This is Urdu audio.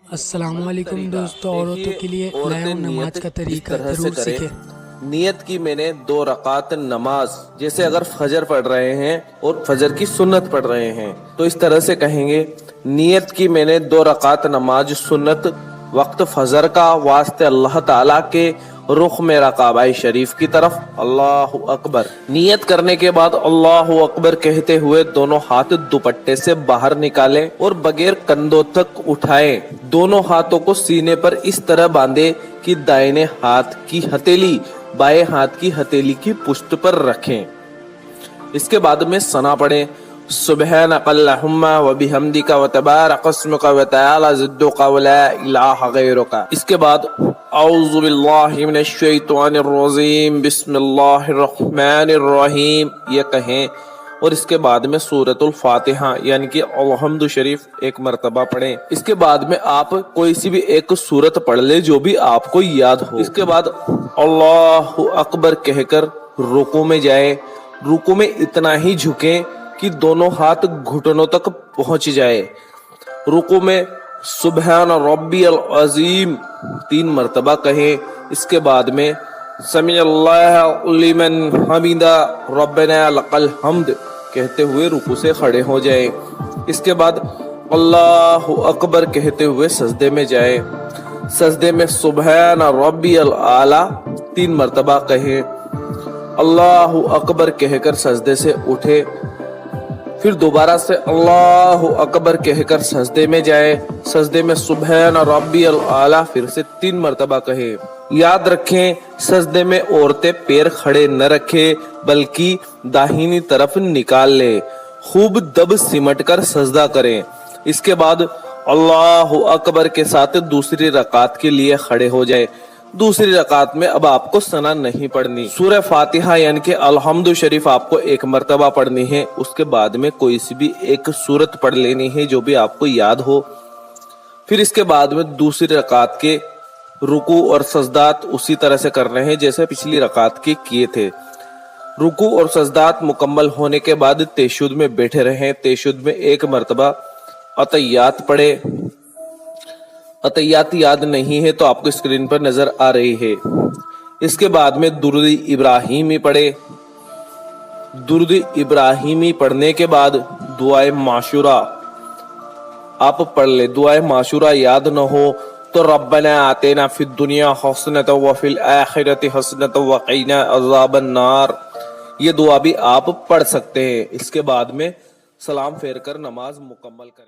السلام علیکم دوستو، عورتوں کے لیے لایا ہوں نماز کا طریقہ، ضرور سیکھیں۔ نیت کی میں نے 2 رکعت نماز، جیسے اگر فجر پڑھ رہے ہیں اور فجر کی سنت پڑھ رہے ہیں تو اس طرح سے کہیں گے، نیت کی میں نے 2 رکعت نماز سنت وقت فجر کا، واسطے اللہ تعالیٰ کے، رخ میرا کعبہ شریف کی طرف، اللہ اکبر۔ نیت کرنے کے بعد اللہ اکبر کہتے ہوئے دونوں ہاتھ دوپٹے سے باہر نکالے اور بغیر کندھوں تک اٹھائے، دونوں ہاتھوں کو سینے پر اس طرح باندھے کہ دائیں ہاتھ کی ہتھیلی بائیں ہاتھ کی ہتھیلی کی پشت پر رکھیں۔ اس کے بعد میں ثنا پڑھیں، سبحانک اللہم و بحمدک و تبارک اسمک و تعالی جدک و لا الہ غیرک۔ اس کے بعد اعوذ باللہ من الشیطان الرجیم بسم اللہ الرحمن الرحیم یہ کہیں، اور اس کے بعد میں سورۃ الفاتحہ یعنی کہ الحمد شریف 1 مرتبہ پڑھیں۔ اس کے بعد میں آپ کوئی سی بھی ایک سورت پڑھ لیں جو بھی آپ کو یاد ہو۔ اس کے بعد اللہ اکبر کہہ کر رکوع میں جائے، رکوع میں اتنا ہی جھکیں کہ دونوں ہاتھ گھٹنوں تک پہنچ جائے۔ رکوع میں سبحان ربی العظیم 3 مرتبہ کہیں۔ اس کے بعد میں سمع اللہ لمن حمدہ ربنا لک الحمد کہتے ہوئے رکوع سے کھڑے ہو جائیں۔ اس کے بعد اللہ اکبر کہتے ہوئے سجدے میں جائیں۔ سجدے میں سبحان ربی الاعلی 3 مرتبہ کہیں، اللہ اکبر کہہ کر سجدے سے اٹھے، پھر دوبارہ سے اللہ اکبر کہہ کر سجدے میں جائے، سجدے میں سبحان ربی الاعلی پھر سے 3 مرتبہ کہے۔ یاد رکھیں، سجدے میں عورتیں پیر کھڑے نہ رکھیں بلکہ داہنی طرف نکال لیں، خوب دب سمٹ کر سجدہ کریں۔ اس کے بعد اللہ اکبر کے ساتھ دوسری رکعت کے لیے کھڑے ہو جائے۔ دوسری رکعت میں اب آپ کو ثنا نہیں پڑھنی، سورہ فاتحہ یعنی کہ الحمد شریف آپ کو 1 مرتبہ پڑھنی ہے۔ اس کے بعد میں کوئی سی بھی ایک سورت پڑھ لینی ہے جو بھی آپ کو یاد ہو۔ پھر اس کے بعد میں دوسری رکعت کے رکوع اور سجدات اسی طرح سے کرنے ہیں جیسے پچھلی رکعت کے کیے تھے۔ رکوع اور سجدات مکمل ہونے کے بعد تشہد میں بیٹھے رہیں۔ تشہد میں 1 مرتبہ اتحیات پڑھے۔ اتحیات یاد نہیں ہے تو آپ کو اسکرین پر نظر آ رہی ہے۔ اس کے بعد میں درود ابراہیمی پڑھے۔ درود ابراہیمی پڑھنے کے بعد دعائے معشورہ آپ پڑھ لیں۔ دعائے معشورہ یاد نہ ہو تو ربنا آتینا فی الدنیا حسنۃ وفی الآخرۃ حسنۃ وقنا عذاب النار یہ دعا بھی آپ پڑھ سکتے ہیں۔ اس کے بعد میں سلام پھیر کر نماز مکمل کریں۔